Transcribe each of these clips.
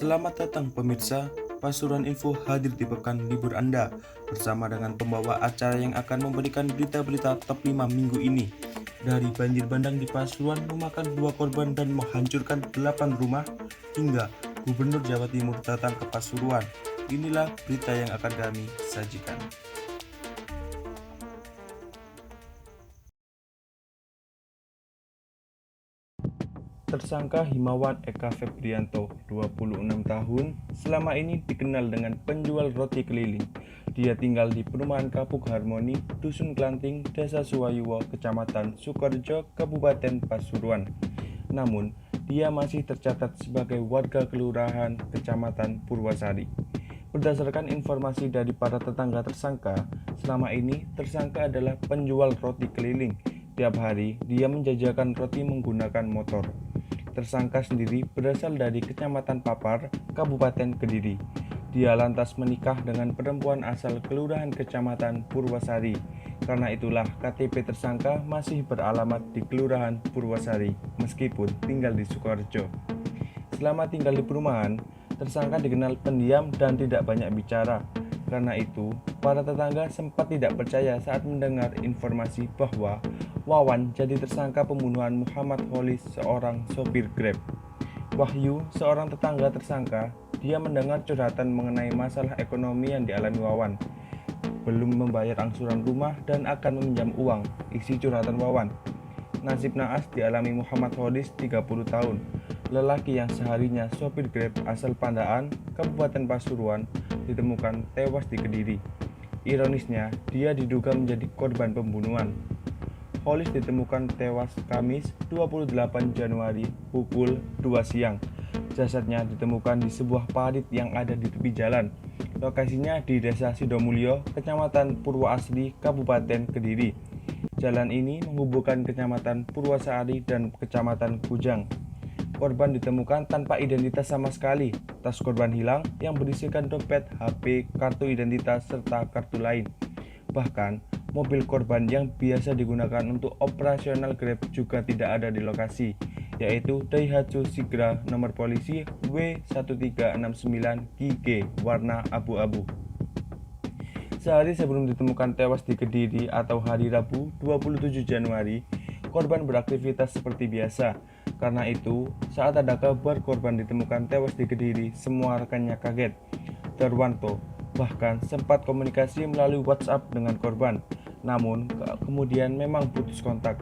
Selamat datang pemirsa, Pasuruan Info hadir di pekan libur Anda bersama dengan pembawa acara yang akan memberikan berita-berita top 5 minggu ini. Dari banjir bandang di Pasuruan memakan 2 korban dan menghancurkan 8 rumah, hingga Gubernur Jawa Timur datang ke Pasuruan. Inilah berita yang akan kami sajikan. Tersangka Himawan Eka Febrianto, 26 tahun, selama ini dikenal dengan penjual roti keliling. Dia tinggal di perumahan Kapuk Harmoni, Dusun Klanting, Desa Suwayuwo, Kecamatan Sukorejo, Kabupaten Pasuruan. Namun, dia masih tercatat sebagai warga kelurahan Kecamatan Purwasari. Berdasarkan informasi dari para tetangga tersangka, selama ini tersangka adalah penjual roti keliling. Tiap hari, dia menjajakan roti menggunakan motor. Tersangka sendiri berasal dari Kecamatan Papar, Kabupaten Kediri. Dia lantas menikah dengan perempuan asal Kelurahan Kecamatan Purwasari. Karena itulah KTP tersangka masih beralamat di Kelurahan Purwasari, meskipun tinggal di Sukorejo. Selama tinggal di perumahan, tersangka dikenal pendiam dan tidak banyak bicara. Karena itu, para tetangga sempat tidak percaya saat mendengar informasi bahwa Wawan jadi tersangka pembunuhan Muhammad Holis, seorang sopir Grab. Wahyu, seorang tetangga tersangka, dia mendengar curhatan mengenai masalah ekonomi yang dialami Wawan. Belum membayar angsuran rumah dan akan meminjam uang, isi curhatan Wawan. Nasib naas dialami Muhammad Holis, 30 tahun. Lelaki yang seharinya sopir Grab asal Pandaan, Kabupaten Pasuruan, ditemukan tewas di Kediri. Ironisnya, dia diduga menjadi korban pembunuhan. Holis ditemukan tewas Kamis 28 Januari pukul 2 siang. Jasadnya ditemukan di sebuah parit yang ada di tepi jalan. Lokasinya di Desa Sidomulyo, Kecamatan Purwoasri, Kabupaten Kediri. Jalan ini menghubungkan Kecamatan Purwasari dan Kecamatan Kujang. Korban ditemukan tanpa identitas sama sekali. Tas korban hilang yang berisikan dompet, HP, kartu identitas, serta kartu lain. Bahkan, mobil korban yang biasa digunakan untuk operasional Grab juga tidak ada di lokasi, yaitu Daihatsu Sigra nomor polisi W1369GG warna abu-abu. Sehari sebelum ditemukan tewas di Kediri atau hari Rabu 27 Januari, korban beraktivitas seperti biasa. Karena itu, saat ada kabar korban ditemukan tewas di Kediri, semua rekannya kaget. Darwanto bahkan sempat komunikasi melalui WhatsApp dengan korban, namun kemudian memang putus kontak.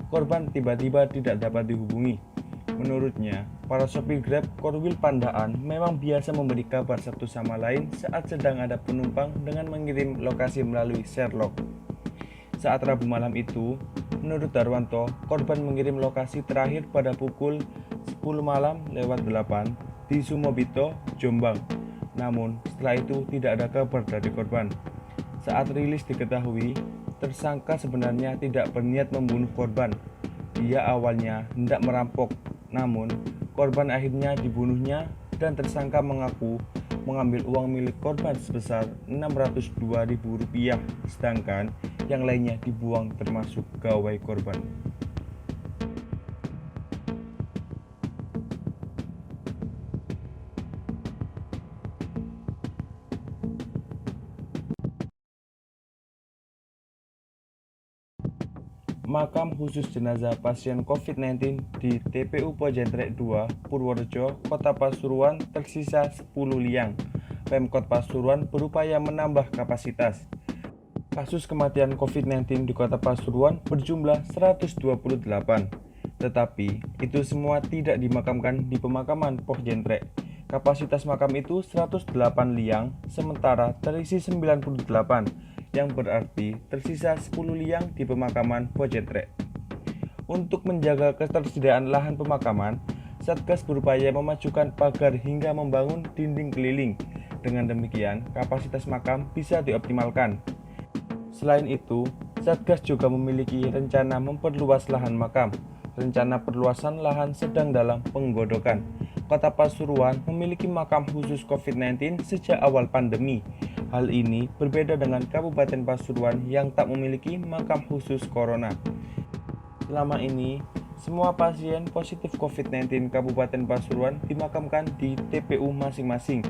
Korban tiba-tiba tidak dapat dihubungi. Menurutnya, para sopir Grab Korwil Pandaan memang biasa memberi kabar satu sama lain saat sedang ada penumpang dengan mengirim lokasi melalui Sherlock. Saat Rabu malam itu, menurut Darwanto, korban mengirim lokasi terakhir pada pukul 10 malam lewat 8 di Sumobito, Jombang. Namun, setelah itu tidak ada kabar dari korban. Saat rilis diketahui, tersangka sebenarnya tidak berniat membunuh korban. Dia awalnya hendak merampok, namun korban akhirnya dibunuhnya dan tersangka mengaku mengambil uang milik korban sebesar Rp602.000, sedangkan yang lainnya dibuang termasuk gawai korban. Makam khusus jenazah pasien COVID-19 di TPU Pojentrek 2, Purworejo, Kota Pasuruan tersisa 10 liang. Pemkot Pasuruan berupaya menambah kapasitas. Kasus kematian COVID-19 di Kota Pasuruan berjumlah 128. Tetapi, itu semua tidak dimakamkan di pemakaman Pojentrek. Kapasitas makam itu 108 liang, sementara terisi 98, yang berarti tersisa 10 liang di pemakaman Pojentrek. Untuk menjaga ketersediaan lahan pemakaman, Satgas berupaya memajukan pagar hingga membangun dinding keliling. Dengan demikian, kapasitas makam bisa dioptimalkan. Selain itu, Satgas juga memiliki rencana memperluas lahan makam. Rencana perluasan lahan sedang dalam penggodokan. Kota Pasuruan memiliki makam khusus COVID-19 sejak awal pandemi. Hal ini berbeda dengan Kabupaten Pasuruan yang tak memiliki makam khusus corona. Selama ini, Semua pasien positif COVID-19 Kabupaten Pasuruan dimakamkan di TPU masing-masing.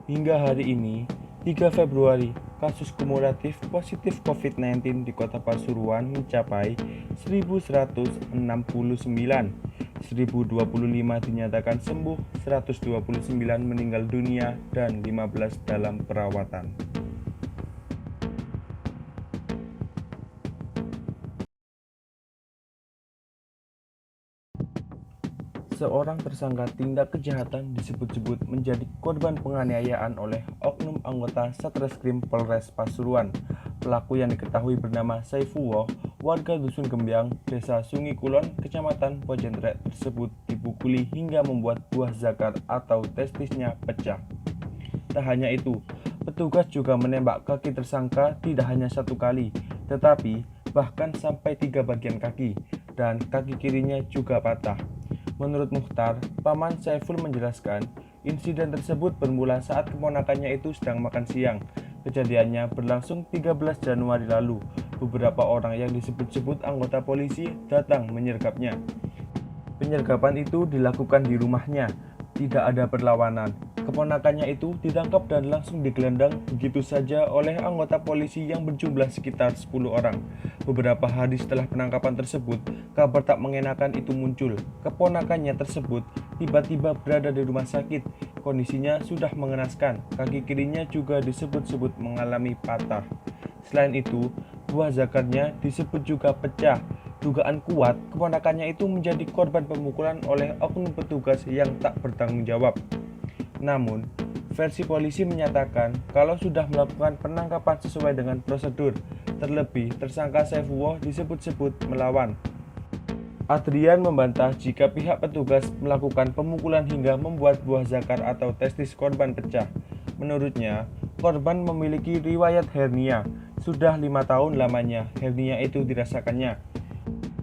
Hingga hari ini, 3 Februari, kasus kumulatif positif COVID-19 di Kota Pasuruan mencapai 1.169. 1.025 dinyatakan sembuh, 129 meninggal dunia, dan 15 dalam perawatan. Seorang tersangka tindak kejahatan disebut-sebut menjadi korban penganiayaan oleh oknum anggota Satreskrim Polres Pasuruan. Pelaku yang diketahui bernama Saifullah, warga Dusun Gembyang, Desa Sungi Kulon, Kecamatan Pojentrek tersebut dipukuli hingga membuat buah zakar atau testisnya pecah. Tak hanya itu, petugas juga menembak kaki tersangka tidak hanya satu kali, tetapi bahkan sampai 3 bagian kaki, dan kaki kirinya juga patah. Menurut Mukhtar, Paman Saiful menjelaskan, insiden tersebut bermula saat keponakannya itu sedang makan siang. Kejadiannya berlangsung 13 Januari lalu. Beberapa orang yang disebut-sebut anggota polisi datang menyergapnya. Penyergapan itu dilakukan di rumahnya, tidak ada perlawanan. Keponakannya itu ditangkap dan langsung digelandang begitu saja oleh anggota polisi yang berjumlah sekitar 10 orang. Beberapa hari setelah penangkapan tersebut, kabar tak mengenakan itu muncul. Keponakannya tersebut tiba-tiba berada di rumah sakit. Kondisinya sudah mengenaskan, kaki kirinya juga disebut-sebut mengalami patah. Selain itu, buah zakarnya disebut juga pecah. Dugaan kuat, keponakannya itu menjadi korban pemukulan oleh oknum petugas yang tak bertanggung jawab. Namun, versi polisi menyatakan kalau sudah melakukan penangkapan sesuai dengan prosedur, terlebih tersangka Saifullah disebut-sebut melawan. Adrian membantah jika pihak petugas melakukan pemukulan hingga membuat buah zakar atau testis korban pecah. Menurutnya, korban memiliki riwayat hernia. Sudah 5 tahun lamanya hernia itu dirasakannya.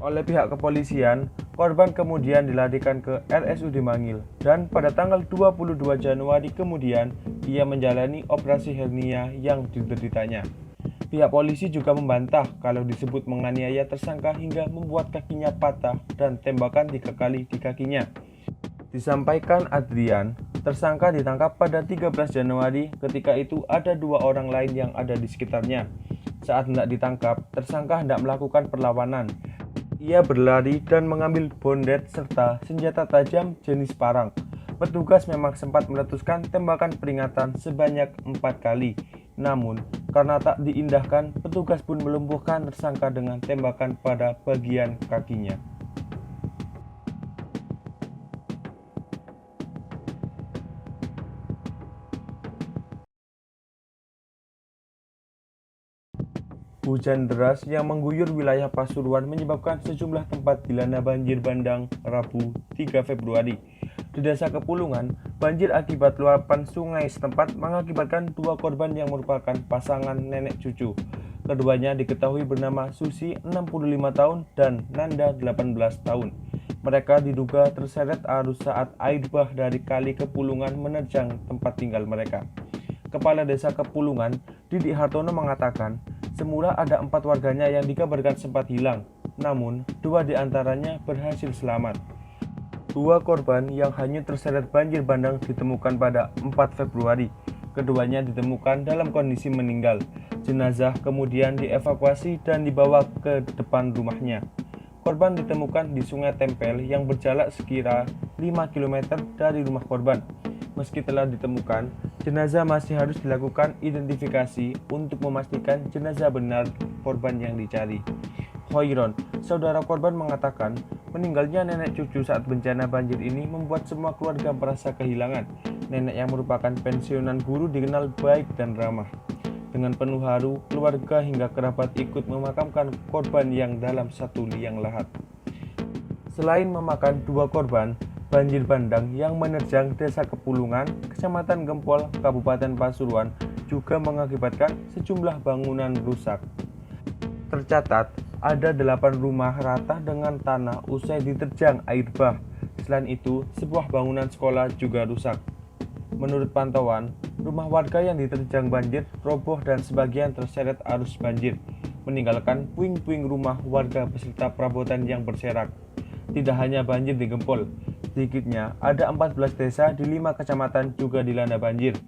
Oleh pihak kepolisian, korban kemudian dilarikan ke RSUD Mangil dan pada tanggal 22 Januari kemudian ia menjalani operasi hernia yang dideritanya. Pihak polisi juga membantah kalau disebut menganiaya tersangka hingga membuat kakinya patah dan tembakan 3 kali di kakinya. Disampaikan Adrian, tersangka ditangkap pada 13 Januari ketika itu ada 2 orang lain yang ada di sekitarnya. Saat hendak ditangkap, tersangka hendak melakukan perlawanan. Ia berlari dan mengambil bondet serta senjata tajam jenis parang. Petugas memang sempat meletuskan tembakan peringatan sebanyak 4 kali. Namun, karena tak diindahkan, petugas pun melumpuhkan tersangka dengan tembakan pada bagian kakinya. Hujan deras yang mengguyur wilayah Pasuruan menyebabkan sejumlah tempat dilanda banjir bandang Rabu 3 Februari. Di Desa Kepulungan, banjir akibat luapan sungai setempat mengakibatkan 2 korban yang merupakan pasangan nenek cucu. Keduanya diketahui bernama Susi 65 tahun dan Nanda 18 tahun. Mereka diduga terseret arus saat air bah dari Kali Kepulungan menerjang tempat tinggal mereka. Kepala Desa Kepulungan, Didik Hartono mengatakan, semula ada 4 warganya yang dikabarkan sempat hilang, namun 2 diantaranya berhasil selamat. 2 korban yang hanya terseret banjir bandang ditemukan pada 4 Februari. Keduanya ditemukan dalam kondisi meninggal. Jenazah kemudian dievakuasi dan dibawa ke depan rumahnya. Korban ditemukan di Sungai Tempel yang berjarak sekira 5 km dari rumah korban. Meski telah ditemukan, jenazah masih harus dilakukan identifikasi untuk memastikan jenazah benar korban yang dicari. Hoiron, saudara korban mengatakan, meninggalnya nenek cucu saat bencana banjir ini membuat semua keluarga merasa kehilangan. Nenek yang merupakan pensiunan guru dikenal baik dan ramah. Dengan penuh haru, keluarga hingga kerabat ikut memakamkan korban yang dalam satu liang lahat. Selain memakan 2 korban, banjir bandang yang menerjang Desa Kepulungan, Kecamatan Gempol, Kabupaten Pasuruan juga mengakibatkan sejumlah bangunan rusak. Tercatat, ada 8 rumah rata dengan tanah usai diterjang air bah. Selain itu, sebuah bangunan sekolah juga rusak. Menurut pantauan, rumah warga yang diterjang banjir roboh dan sebagian terseret arus banjir, meninggalkan puing-puing rumah warga beserta perabotan yang berserak. Tidak hanya banjir di Gempol, sedikitnya ada 14 desa di 5 kecamatan juga dilanda banjir.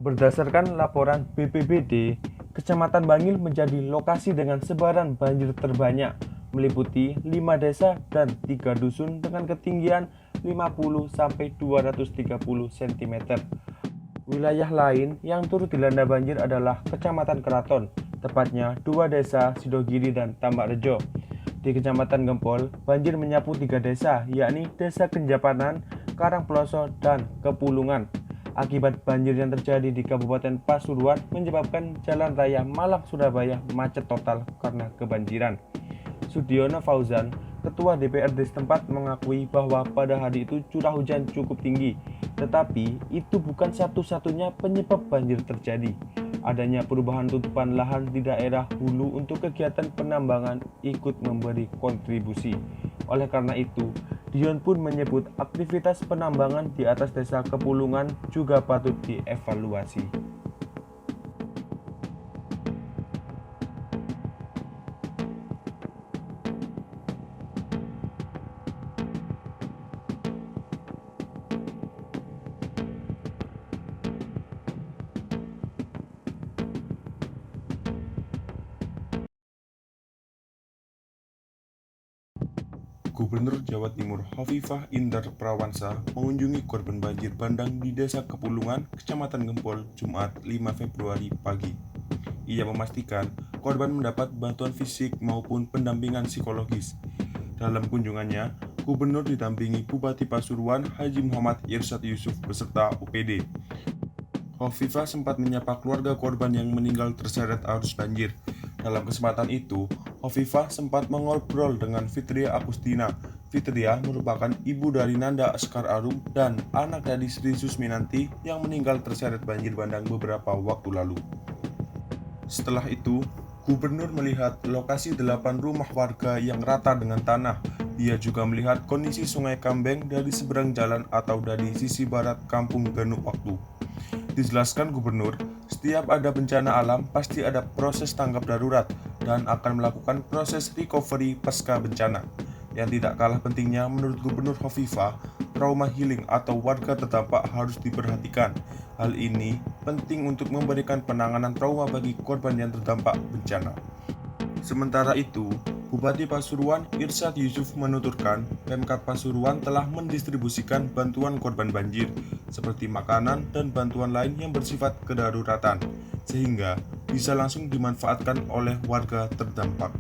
Berdasarkan laporan BPBD, Kecamatan Bangil menjadi lokasi dengan sebaran banjir terbanyak, meliputi 5 desa dan 3 dusun dengan ketinggian 50-230 cm. Wilayah lain yang turut dilanda banjir adalah Kecamatan Keraton, tepatnya 2 desa Sidogiri dan Tambak Rejo. Di Kecamatan Gempol, banjir menyapu 3 desa, yakni Desa Kenjapanan, Karangploso, dan Kepulungan. Akibat banjir yang terjadi di Kabupaten Pasuruan menyebabkan Jalan Raya Malang-Surabaya macet total karena kebanjiran. Sudiono Fauzan, Ketua DPRD setempat, mengakui bahwa pada hari itu curah hujan cukup tinggi, tetapi itu bukan satu-satunya penyebab banjir terjadi. Adanya perubahan tutupan lahan di daerah hulu untuk kegiatan penambangan ikut memberi kontribusi. Oleh karena itu, Dion pun menyebut aktivitas penambangan di atas desa Kepulungan juga patut dievaluasi. Gubernur Jawa Timur Hovifah Indar Parawansa mengunjungi korban banjir bandang di Desa Kepulungan, Kecamatan Gempol, Jumat 5 Februari pagi. Ia memastikan korban mendapat bantuan fisik maupun pendampingan psikologis. Dalam kunjungannya, Gubernur didampingi Bupati Pasuruan Haji Muhammad Irsyad Yusuf beserta OPD. Hovifah sempat menyapa keluarga korban yang meninggal terseret arus banjir. Dalam kesempatan itu, Hovifah sempat mengobrol dengan Fitria Agustina. Fitria merupakan ibu dari Nanda Askar Arum dan anak dari Sri Susminanti yang meninggal terseret banjir bandang beberapa waktu lalu. Setelah itu, Gubernur melihat lokasi 8 rumah warga yang rata dengan tanah. Dia juga melihat kondisi Sungai Kambeng dari seberang jalan atau dari sisi barat Kampung Genuk Waktu. Dijelaskan Gubernur, setiap ada bencana alam pasti ada proses tanggap darurat dan akan melakukan proses recovery pasca bencana. Yang tidak kalah pentingnya menurut Gubernur Hovifah, trauma healing atau warga terdampak harus diperhatikan. Hal ini penting untuk memberikan penanganan trauma bagi korban yang terdampak bencana. Sementara itu, Bupati Pasuruan Irsyad Yusuf menuturkan Pemkab Pasuruan telah mendistribusikan bantuan korban banjir seperti makanan dan bantuan lain yang bersifat kedaruratan, sehingga bisa langsung dimanfaatkan oleh warga terdampak.